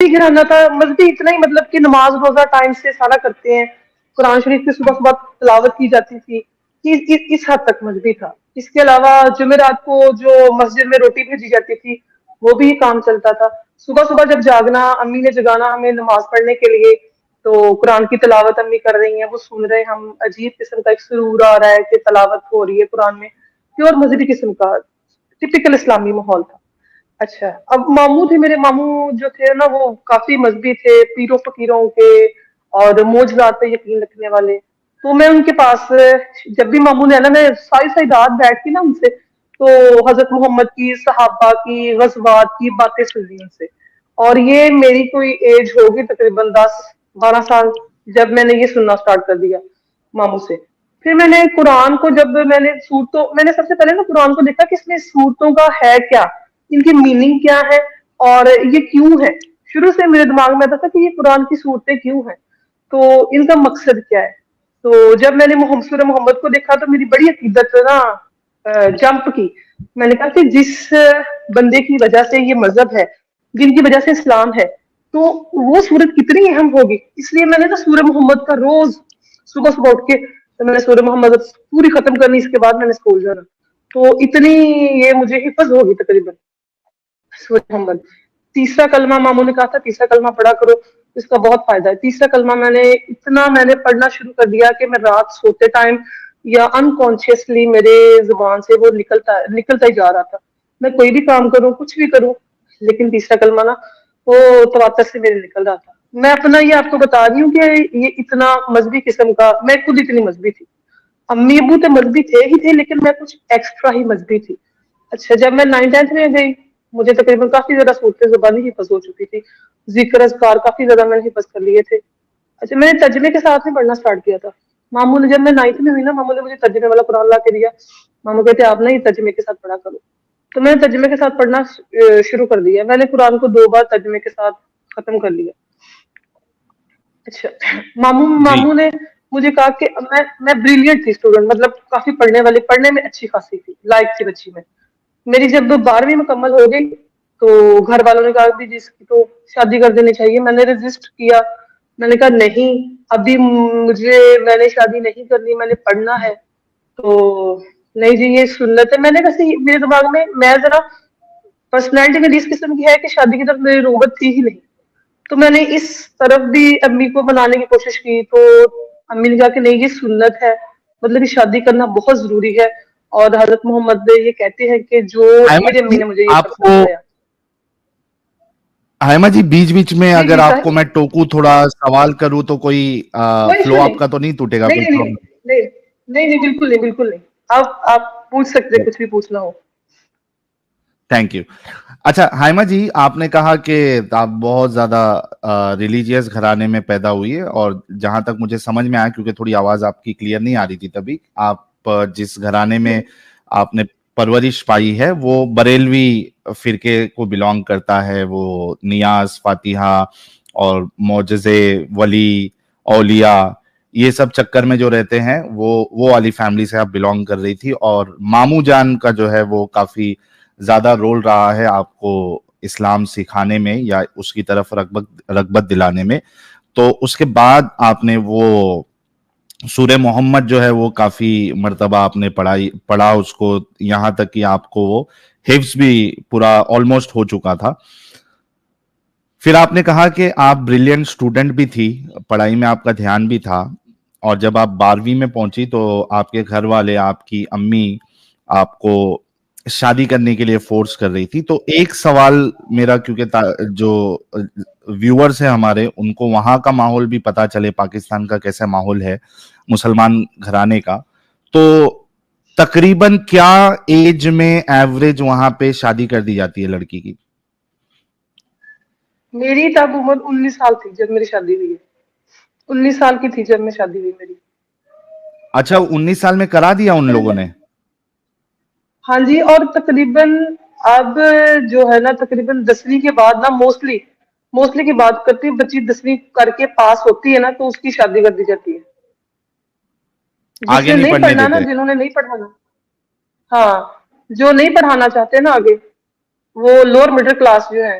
مذہبی گھرانہ تھا، مذہبی اتنا ہی مطلب کہ نماز روزہ ٹائم سے سارا کرتے ہیں، قرآن شریف کی صبح صبح تلاوت کی جاتی تھی، اس حد تک مذہبی تھا. اس کے علاوہ جمعرات کو جو مسجد میں روٹی بھیجی جاتی تھی وہ بھی کام چلتا تھا. صبح صبح جب جاگنا، امی نے جگانا ہمیں نماز پڑھنے کے لیے، تو قرآن کی تلاوت امی کر رہی ہیں، وہ سن رہے، ہم عجیب قسم کا ایک سرور آ رہا ہے کہ تلاوت ہو رہی ہے قرآن میں، پیور مذہبی قسم کا ٹپیکل اسلامی ماحول تھا. اچھا، اب ماموں تھے، میرے ماموں جو تھے نا وہ کافی مذہبی تھے، پیروں فقیروں کے اور معجزات پہ یقین رکھنے والے. تو میں ان کے پاس جب بھی ماموں نے ہے نا، میں ساری ساری رات بیٹھتی نا ان سے، تو حضرت محمد کی، صحابہ کی، غزوات کی باتیں سن لی ان سے. اور یہ میری کوئی ایج ہوگی تقریباً 10-12 سال جب میں نے یہ سننا اسٹارٹ کر دیا ماموں سے. پھر میں نے قرآن کو، جب میں نے صورتوں، میں نے سب سے پہلے نا قرآن کو دیکھا کہ اس میں صورتوں کا ہے کیا، ان کی میننگ کیا ہے اور یہ کیوں ہے. شروع سے میرے دماغ میں آتا تھا کہ یہ قرآن کی صورتیں کیوں ہیں، تو ان کا مقصد کیا ہے. تو جب میں نے سورہ محمد کو دیکھا تو میری بڑی عقیدت نا جمپ کی. میں نے کہا کہ جس بندے کی وجہ سے یہ مذہب ہے، جن کی وجہ سے اسلام ہے، تو وہ سورت کتنی اہم ہوگی. اس لیے میں نے نا سورہ محمد کا روز صبح صبح اٹھ کے تو میں نے سورہ محمد پوری ختم کرنی، اس کے بعد میں نے اسکول جانا. تو اتنی یہ مجھے حفظ ہوگی تقریباً سورہ محمد. تیسرا کلمہ ماموں نے کہا تھا تیسرا کلمہ پڑھا کرو، اس کا بہت فائدہ ہے. تیسرا کلمہ میں نے پڑھنا شروع کر دیا کہ میں رات سوتے ٹائم یا انکانشیسلی میرے زبان سے وہ نکلتا ہی جا رہا تھا. میں کوئی بھی کام کروں، کچھ بھی کروں، لیکن تیسرا کلمہ نا وہ تواتر سے میرے نکل رہا تھا. میں اپنا یہ آپ کو بتا رہی ہوں کہ یہ اتنا مذہبی قسم کا، میں خود اتنی مذہبی تھی. امی ابو تو مذہبی تھے ہی تھے، لیکن میں کچھ ایکسٹرا ہی مذہبی تھی. اچھا، جب میں 9th 10th میں گئی، مجھے تقریباً کافی زیادہ صورتیں زبانی حفظ ہو چکی تھی، ذکر اذکار کافی زیادہ میں نے حفظ کر لیے تھے. اچھا، میں نے ترجمے کے ساتھ میں پڑھنا اسٹارٹ کیا تھا. ماموں نے، جب میں 9th میں ہوئی نا، ماموں نے مجھے ترجمے والا قرآن لا کے دیا. ماموں کہتے آپ نے ترجمے کے ساتھ پڑھا کرو. تو میں نے ترجمے کے ساتھ پڑھنا شروع کر دیا. میں نے قرآن کو 2 بار ترجمے کے ساتھ ختم کر لیا. اچھا، جی ماموں نے مجھے کہا کہ میں بریلینٹ تھی اسٹوڈنٹ، مطلب کافی پڑھنے میں اچھی خاصی تھی، لائق تھی بچی میں. میری جب 12ویں مکمل ہو گئی تو گھر والوں نے کہا کہ جس کی تو شادی کر دینی چاہیے. میں نے رجسٹ کیا، میں نے کہا نہیں، ابھی میں نے شادی نہیں کرنی، میں نے پڑھنا ہے. تو نہیں جی، یہ سنت ہے. میں نے کیسے، میرے دماغ میں ذرا پرسنالٹی میں اس قسم کی ہے کہ شادی کی طرف میری رغبت تھی ہی نہیں. تو میں نے اس طرف بھی امی کو منانے کی کوشش کی، تو امی نے کہا کہ نہیں، یہ سنت ہے، مطلب یہ شادی کرنا بہت ضروری ہے. اور حضرت محمد یہ کہتے ہیں کہ جو حائمہ میری امی جی نے مجھے یہ آپ سب کو، سمجھایا. حائمہ جی بیچ بیچ میں جی اگر جی آپ کو صاحب، میں ٹوکوں، تھوڑا سوال کروں تو کوئی کوئی ایشو فلو نہیں. آپ کا تو نہیں ٹوٹے گا؟ نہیں کوئی نہیں نہیں پرابلم؟ نہیں نہیں نہیں، بالکل نہیں، بالکل نہیں. آپ پوچھ سکتے، کچھ بھی پوچھنا ہو. Thank you. اچھا حائمہ جی، آپ نے کہا کہ آپ بہت زیادہ ریلیجیس گھرانے میں پیدا ہوئی ہے، اور جہاں تک مجھے سمجھ میں آیا، کیونکہ تھوڑی آواز آپ کی کلیئر نہیں آ رہی تھی تبھی، آپ جس گھرانے میں آپ نے پرورش پائی ہے وہ بریلوی فرقے کو بلونگ کرتا ہے. وہ نیاز، فاتحہ اور معجزے، ولی، اولیاء، یہ سب چکر میں جو رہتے ہیں، وہ والی فیملی سے آپ بلونگ کر رہی تھی. اور ماموں جان کا جو ہے وہ کافی زیادہ رول رہا ہے آپ کو اسلام سکھانے میں یا اس کی طرف رغبت دلانے میں. تو اس کے بعد آپ نے وہ سورہ محمد جو ہے وہ کافی مرتبہ آپ نے پڑھا اس کو، یہاں تک کہ آپ کو وہ حفظ بھی پورا آلموسٹ ہو چکا تھا. پھر آپ نے کہا کہ آپ بریلینٹ اسٹوڈنٹ بھی تھی، پڑھائی میں آپ کا دھیان بھی تھا، اور جب آپ 12ویں میں پہنچی تو آپ کے گھر والے، آپ کی امی آپ کو شادی کرنے کے لیے فورس کر رہی تھی. تو ایک سوال میرا، کیونکہ جو ویورز ہیں ہمارے، ان کو وہاں کا ماحول بھی پتا چلے، پاکستان کا کیسا ماحول ہے مسلمان گھرانے کا، تو تقریباً کیا ایج میں ایوریج وہاں پہ شادی کر دی جاتی ہے لڑکی کی؟ میری تب عمر 19 سال تھی جب میری شادی ہوئی ہے. 19 سال کی تھی جب میں شادی ہوئی میری. اچھا، 19 سال میں کرا دیا ان لوگوں نے؟ ہاں جی، اور تقریباً اب جو ہے نا، تقریباً 10ویں کے بعد نا، موسٹلی کی بات کرتی ہوں، بچی 10ویں کر کے پاس ہوتی ہے نا تو اس کی شادی کر دی جاتی ہے. جس آگے نے نہیں پڑھنے پڑھنا نا، دیتے؟ جنہوں نے نہیں پڑھانا، ہاں، جو نہیں پڑھانا چاہتے نا آگے، وہ لوور مڈل کلاس جو ہے،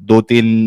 2-3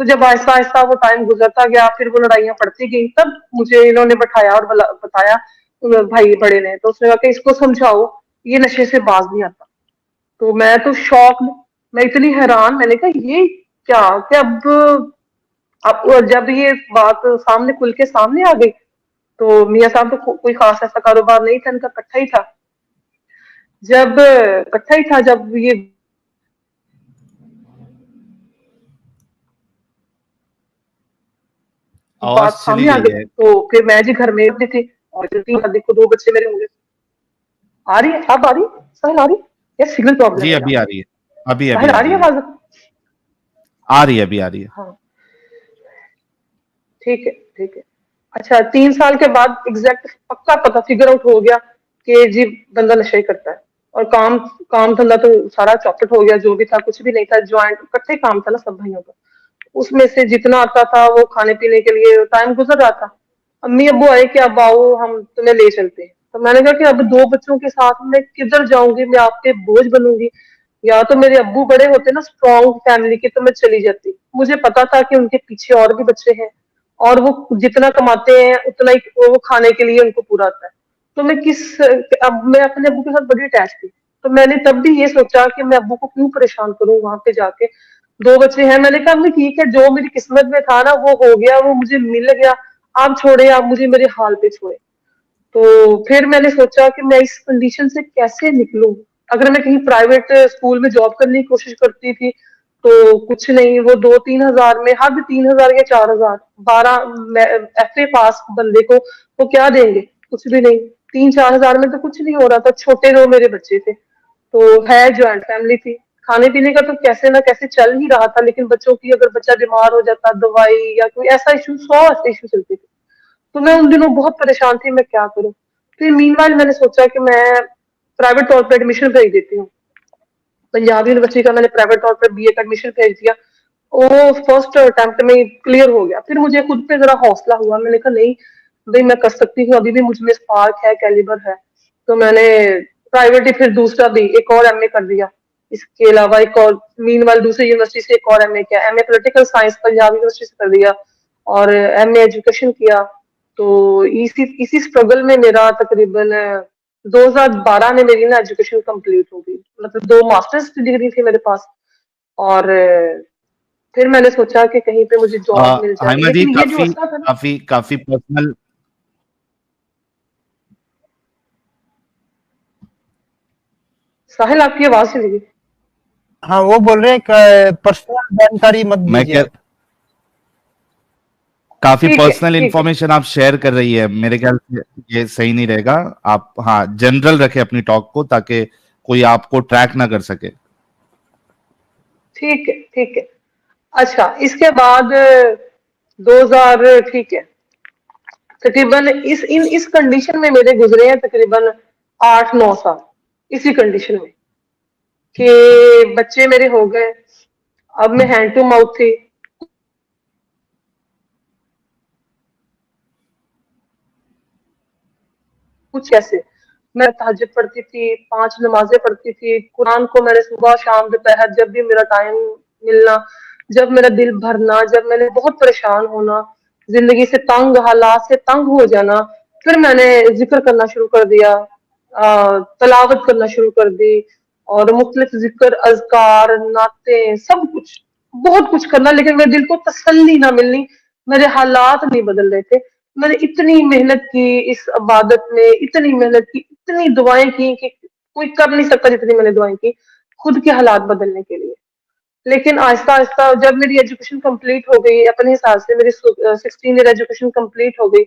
تو جب آہستہ آہستہ وہ ٹائم گزرتا گیا, پھر وہ لڑائیاں پڑتی گئی, تب مجھے انہوں نے بٹھایا اور بتایا بھائی بڑے نے, تو اس نے کہا کہ اس کو سمجھاؤ یہ نشے سے باز نہیں آتا. تو میں تو شوق, میں اتنی حیران, میں نے کہا یہ کیا کہ اب جب یہ بات سامنے کھل کے سامنے آ گئی, تو میاں صاحب تو کوئی خاص ایسا کاروبار نہیں تھا, ان کا کٹھا ہی تھا. جب یہ آواز بات چلی سامنے آ گئی گئی, ہے. تو پھر میں جی گھر میں بھی تھی, اور دیکھو 2 بچے میرے ہوں گے. آ رہی ہے, اب آ رہی ہے ساحل, آ رہی ہے یا سگنل پرابلم جی ہے ابھی یہاں آ پہ؟ رہی ہے, ابھی ساحل آ رہی ہے آواز؟ آ رہی ہے, ابھی آ رہی ہے. ہاں ٹھیک ہے ٹھیک ہے. اچھا 3 سال کے بعد ایگزیکٹ پکا فگر آؤٹ ہو گیا کہ جی بندہ نشہ ہی کرتا ہے, اور کام دھندا تو سارا چوپٹ ہو گیا, جو بھی تھا کچھ بھی نہیں تھا, جوائنٹ اکٹھے کام تھا نا سب بھائیوں کا, اس میں سے جتنا آتا تھا وہ کھانے پینے کے لیے ٹائم گزر رہا تھا. امی ابو آئے کہ اب آؤ ہم تمہیں لے چلتے ہیں, تو میں نے کہا کہ اب 2 بچوں کے ساتھ میں کدھر جاؤں گی, میں آپ کے بوجھ بنوں گی, یا تو میرے ابو بڑے ہوتے نا اسٹرانگ فیملی کے, تو میں چلی جاتی. مجھے پتا تھا کہ ان کے پیچھے اور بھی بچے ہیں, اور وہ جتنا کماتے ہیں اتنا ہی وہ کھانے کے لیے ان کو پورا آتا ہے. تو میں اب میں اپنے ابو کے ساتھ بڑی اٹیچ تھی, تو میں نے تب بھی یہ سوچا کہ میں ابو کو کیوں پریشان کروں وہاں پہ جا کے. 2 بچے ہیں, میں نے کہا امی ٹھیک ہے, جو میری قسمت میں تھا نا وہ ہو گیا, وہ مجھے مل گیا, آپ چھوڑے, آپ مجھے میرے حال پہ چھوڑے. تو پھر میں نے سوچا کہ میں اس کنڈیشن سے کیسے نکلوں. اگر میں کہیں پرائیویٹ اسکول میں جاب کرنے کی کوشش کرتی تھی تو کچھ نہیں, وہ 2-3 ہزار میں, حد 3,000 یا 4,000, 12 ایف اے پاس بندے کو وہ کیا دیں گے, کچھ بھی نہیں. 3-4 ہزار میں تو کچھ نہیں ہو رہا تھا. چھوٹے 2 میرے بچے تھے, تو ہے جوائنٹ فیملی تھی, کھانے پینے کا تو کیسے نہ کیسے چل ہی رہا تھا, لیکن بچوں کی اگر بچہ بیمار ہو جاتا, دوائی یا کوئی ایسا ایشو, 100 ایسے ایشو چلتے تھے. تو میں ان دنوں بہت پریشان تھی, میں کیا کروں. پھر مین وائل میں نے سوچا کہ میں پرائیویٹ طور پہ ایڈمیشن بھیج دیتی ہوں. پنجاب یونیورسٹی کا میں نے پرائیویٹ طور پہ BA کا ایڈمیشن بھیج دیا, وہ فرسٹ اٹمپٹ میں کلیئر ہو گیا. پھر مجھے خود پہ ذرا حوصلہ ہوا, میں نے کہا نہیں بھائی میں کر سکتی ہوں, ابھی بھی مجھ میں اسپارک ہے, کیلیبر ہے. تو میں نے پرائیویٹ ہی پھر دوسرا بھی ایک اور MA کر دیا. اس کے علاوہ ایک اور مین وائل دوسری یونیورسٹی سے ایک اور MA کیا, MA political science Punjab university سے کر دیا, اور MA ایجوکیشن کیا. تو اسی اسٹرگل میں میرا تقریباً 2012 میں میری نا ایجوکیشن کمپلیٹ ہو گئی, مطلب 2 ماسٹرز کی ڈگری تھی میرے پاس. اور پھر میں نے سوچا کہ کہیں پہ مجھے جاب مل جائے, حائمہ جی لیکن یہ جو عرصہ تھا نا. کافی پرسنل, ساحل آپ کی آواز چلی گئی. ہاں وہ بول رہے ہیں کہ پرسنل جانکاری مت میں دیجیے. کافی ٹھیک ہے پرسنل ٹھیک ہے انفارمیشن آپ شیئر کر رہی ہے, میرے خیال سے یہ صحیح نہیں رہے گا. آپ ہاں جنرل رکھے اپنی ٹاک کو, تاکہ کوئی آپ کو ٹریک نہ کر سکے. ٹھیک ہے ٹھیک ہے. اچھا اس کے بعد 2000 ٹھیک ہے, تقریباً اس کنڈیشن میں میرے گزرے ہیں تقریباً 8-9 سال, اسی کنڈیشن میں کہ بچے میرے ہو گئے. اب میں ہینڈ ٹو ماؤتھ تھی, کچھ ایسے میں تہجد پڑھتی تھی, 5 نمازیں پڑھتی تھی, قرآن کو میں نے صبح شام دوپہر جب بھی میرا ٹائم ملنا, جب میرا دل بھرنا, جب میں نے بہت پریشان ہونا, زندگی سے تنگ, حالات سے تنگ ہو جانا, پھر میں نے ذکر کرنا شروع کر دیا, تلاوت کرنا شروع کر دی, اور مختلف ذکر, اذکار, نعتیں, سب کچھ بہت کچھ کرنا, لیکن میرے دل کو تسلی نہ ملنی, میرے حالات نہیں بدل رہے تھے. میں نے اتنی محنت کی اس عبادت میں, اتنی محنت کی, اتنی دعائیں کی کہ کوئی کر نہیں سکتا جتنی میں نے دعائیں کی خود کے حالات بدلنے کے لیے. لیکن آہستہ آہستہ جب میری ایجوکیشن کمپلیٹ ہو گئی, اپنے حساب سے میری 16 ایئر ایجوکیشن کمپلیٹ ہو گئی,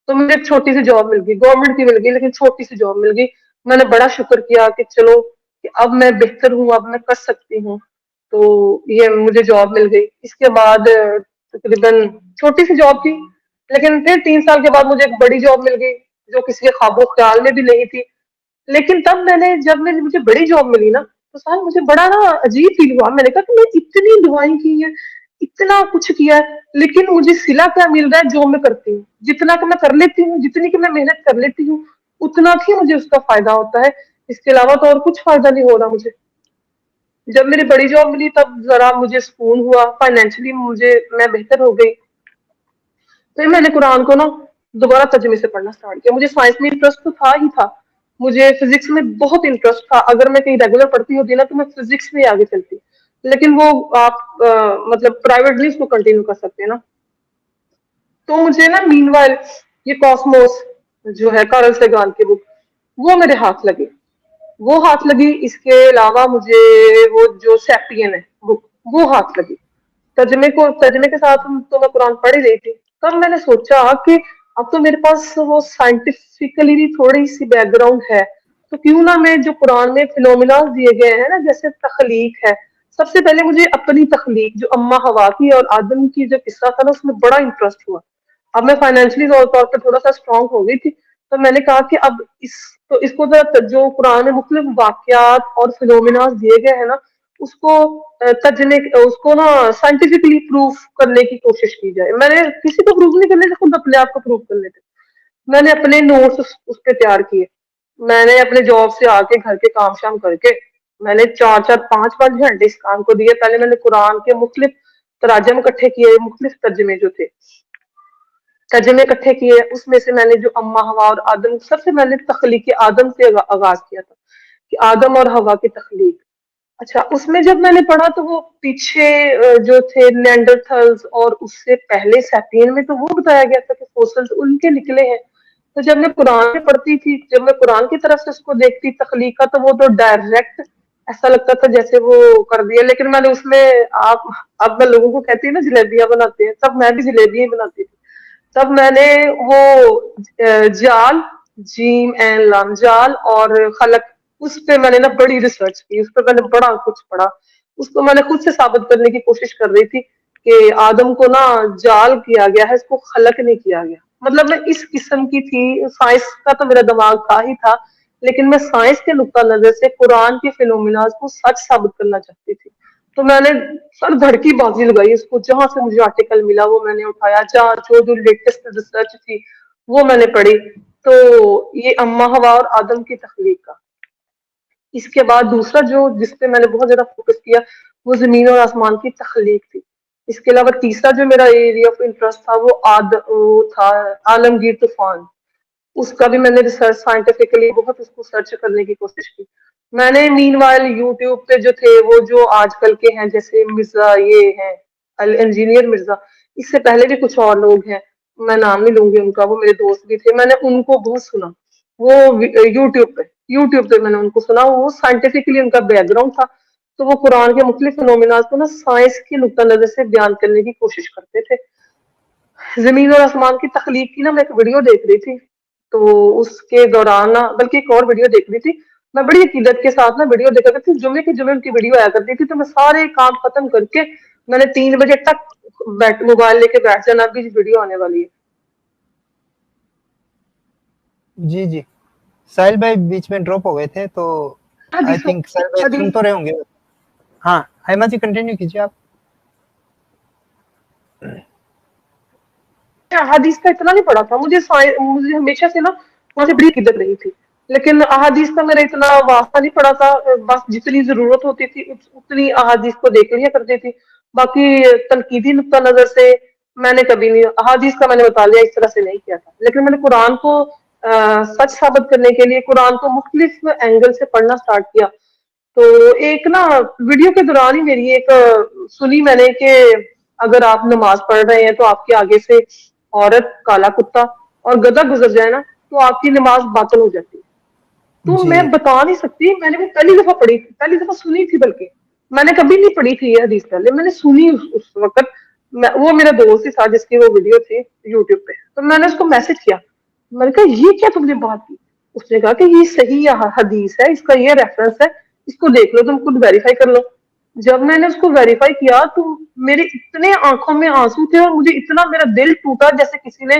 تو مجھے ایک چھوٹی سی جاب مل گئی, گورنمنٹ کی مل گئی لیکن چھوٹی سی جاب مل گئی. میں نے بڑا شکر کیا کہ چلو کہ اب میں بہتر ہوں, اب میں کر سکتی ہوں. تو یہ مجھے جاب مل گئی. اس کے بعد تقریباً چھوٹی سی جاب تھی, لیکن پھر 3 سال کے بعد مجھے ایک بڑی جاب مل گئی جو کسی کے خواب و خیال میں بھی نہیں تھی. لیکن تب جب مجھے بڑی جاب ملی نا, تو سر مجھے بڑا نا عجیب فیل ہوا. میں نے کہا کہ میں اتنی دعائیں کی ہیں, اتنا کچھ کیا ہے, لیکن مجھے صلہ کیا مل رہا ہے جو میں کرتی ہوں, جتنا کہ میں کر لیتی ہوں, جتنی کہ میں محنت کر لیتی ہوں, اتنا ہی مجھے اس کا فائدہ ہوتا ہے. اس کے علاوہ تو اور کچھ فائدہ نہیں ہو رہا مجھے. جب میری بڑی جاب ملی تب ذرا مجھے سکون ہوا، فائنینشلی میں بہتر ہو گئی. پھر میں نے قرآن کو نا دوبارہ ترجمے سے پڑھنا اسٹارٹ کیا. مجھے سائنس میں انٹرسٹ تو تھا ہی تھا، مجھے فزکس میں بہت انٹرسٹ تھا. اگر میں کہیں ریگولر پڑھتی ہوتی نا تو میں فزکس میں آگے چلتی، لیکن وہ آپ مطلب پرائیویٹلی اس کو کنٹینیو کر سکتے ہیں نا. تو مجھے نا مین وائل یہ کاسموس جو ہے کارل سیگان کی بک، وہ میرے ہاتھ لگی، وہ ہاتھ لگی. اس کے علاوہ مجھے وہ جو سیپین ہے بک، وہ ہاتھ لگی. ترجمے کے ساتھ تو میں قرآن پڑھ ہی رہی تھی. تب میں نے سوچا کہ اب تو میرے پاس وہ سائنٹیفکلی بھی تھوڑی سی بیک گراؤنڈ ہے، تو کیوں نہ میں جو قرآن میں فینومینا دیے گئے ہیں نا، جیسے تخلیق ہے، سب سے پہلے مجھے اپنی تخلیق جو اما ہوا کی اور آدم کی جو قصہ تھا نا، اس میں بڑا انٹرسٹ ہوا. اب میں فائنینشلی طور پہ تھوڑا سا اسٹرانگ ہو گئی تھی، تو میں نے کہا کہ اب اس کو جو قرآن میں مختلف واقعات اور فینومینا دیے گئے ہیں نا، اس کو اس کو نا سائنٹیفکلی پروف کرنے کی کوشش کی جائے. میں نے کسی کو پروف نہیں کرنے تھے، خود اپنے آپ کو پروف کرنے تھے. میں نے اپنے نوٹس اس پہ تیار کیے. میں نے اپنے جاب سے آ کے گھر کے کام شام کر کے میں نے 4-4 5-5 گھنٹے اس کام کو دیے. پہلے میں نے قرآن کے مختلف تراجم اکٹھے کیے، مختلف ترجمے جو تھے ترجمے اکٹھے کیے. اس میں سے میں نے جو اما ہوا اور آدم، سب سے میں نے تخلیق آدم سے آغاز کیا تھا کہ آدم اور ہوا کی تخلیق. اچھا، اس میں جب میں نے پڑھا تو وہ پیچھے جو تھے نینڈرتھلز اور اس سے پہلے سیپین میں تو وہ بتایا گیا تھا کہ فوسلز ان کے نکلے ہیں. تو جب میں قرآن میں پڑھتی تھی، جب میں قرآن کی طرف سے اس کو دیکھتی تخلیق کا، تو وہ تو ڈائریکٹ ایسا لگتا تھا جیسے وہ کر دیا. لیکن میں نے اس میں اب میں لوگوں کو کہتی ہوں نا جلیبیاں بناتے ہیں، تب میں بھی جلیبیاں ہی بناتی تھی. تب میں نے وہ جال، جیم این لام، جال اور خلق، اس پہ میں نے نا بڑی ریسرچ کی، اس پہ میں نے بڑا کچھ پڑھا. اس کو میں نے خود سے ثابت کرنے کی کوشش کر رہی تھی کہ آدم کو نا جال کیا گیا ہے، اس کو خلق نہیں کیا گیا. مطلب میں اس قسم کی تھی. سائنس کا تو میرا دماغ تھا ہی تھا، لیکن میں سائنس کے نقطہ نظر سے قرآن کے فینومیناز کو سچ ثابت کرنا چاہتی تھی. تو میں نے سر دھڑ کی بازی لگائی اس کو. جہاں سے مجھے آرٹیکل ملا وہ میں نے اٹھایا، جہاں جو لیٹسٹ ریسرچ تھی وہ میں نے پڑھی. تو یہ اما ہوا اور آدم کی تخلیق کا. اس کے بعد دوسرا جس پہ میں نے بہت زیادہ فوکس کیا وہ زمین اور آسمان کی تخلیق تھی. اس کے علاوہ تیسرا جو میرا ایریا آف انٹرسٹ تھا وہ تھا عالمگیر طوفان. اس کا بھی میں نے ریسرچ سائنٹیفکلی بہت اس کو سرچ کرنے کی کوشش کی. میں نے مین وائل یوٹیوب پہ جو تھے وہ جو آج کل کے ہیں، جیسے مرزا یہ ہیں انجینئر مرزا، اس سے پہلے بھی کچھ اور لوگ ہیں، میں نام نہیں لوں گی ان کا، وہ میرے دوست بھی تھے. میں نے ان کو بہت سنا، وہ یوٹیوب پہ میں نے ان کو سنا. وہ سائنٹیفکلی ان کا بیک گراؤنڈ تھا، تو وہ قرآن کے مختلف فینومیناز کو نا سائنس کی نقطہ نظر سے بیان کرنے کی کوشش کرتے تھے. زمین اور آسمان کی تخلیق کی نا میں ایک ویڈیو دیکھ رہی تھی، تو اس کے دوران بلکہ ایک اور ویڈیو دیکھ رہی تھی. میں بڑی عقیدت کے ساتھ نا ویڈیو دیکھا کرتی تھی، جمعے کے جمعے ان کی ویڈیو آیا کرتی تھی. تو میں سارے کام ختم کر کے میں نے 3 بجے تک موبائل لے کے بیٹھ جانا، ابھی ویڈیو آنے والی ہے. جی جی ساحل بھائی بیچ میں ڈراپ ہو گئے تھے، تو آئی تھنک ساحل بھائی سن تو رہے ہوں گے. ہاں حیمہ جی کنٹینیو کیجیے آپ. احادیث کا اتنا نہیں پڑا تھا. مجھے ہمیشہ سے نا وہاں سے بڑی قدت رہی تھی، لیکن احادیث کا میرا اتنا واسطہ نہیں پڑا تھا. بس جتنی ضرورت ہوتی تھی اتنی احادیث کو دیکھ لیا کرتی تھی. باقی تنقیدی نقطہ نظر سے میں نے کبھی نہیں احادیث کا میں نے مطالعہ اس طرح سے نہیں کیا تھا. لیکن میں نے قرآن کو سچ ثابت کرنے کے لیے قرآن کو مختلف اینگل سے پڑھنا سٹارٹ کیا. تو ایک نا ویڈیو کے دوران ہی میری ایک سنی میں نے کہ اگر آپ نماز پڑھ رہے ہیں تو آپ کے آگے سے عورت، کالا کتا اور گدھا گزر جائے نا تو آپ کی نماز باطل ہو جاتی ہے. تو میں بتا نہیں سکتی، میں نے وہ پہلی دفعہ پڑھی تھی، پہلی دفعہ سنی تھی، بلکہ میں نے کبھی نہیں پڑھی تھی یہ حدیث پہلے. میں نے سنی اس وقت. وہ میرا دوست ہی تھا جس کی وہ ویڈیو تھی یوٹیوب پہ. تو میں نے اس کو میسج کیا، میں نے کہا یہ کیا تم نے بات کی؟ اس نے کہا کہ یہ صحیح حدیث ہے، اس کا یہ ریفرنس ہے، اس کو دیکھ لو، تم خود ویریفائی کر لو. جب میں نے اس کو ویریفائی کیا تو میرے اتنے آنکھوں میں آنسو تھے اور مجھے اتنا میرا دل ٹوٹا جیسے کسی نے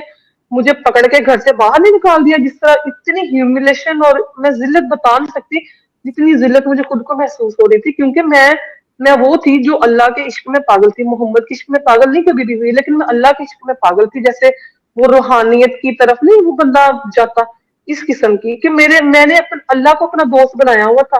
مجھے پکڑ کے گھر سے باہر نہیں نکال دیا. جس طرح اتنی ہیوملیشن اور میں ذلت بتا نہیں سکتی جتنی ذلت مجھے خود کو محسوس ہو رہی تھی. کیونکہ میں وہ تھی جو اللہ کے عشق میں پاگل تھی. محمد کے عشق میں پاگل نہیں کبھی بھی ہوئی، لیکن میں اللہ کے عشق میں پاگل تھی. جیسے وہ روحانیت کی طرف نہیں وہ بندہ جاتا، اس قسم کی کہ میں نے اللہ کو اپنا دوست بنایا ہوا تھا.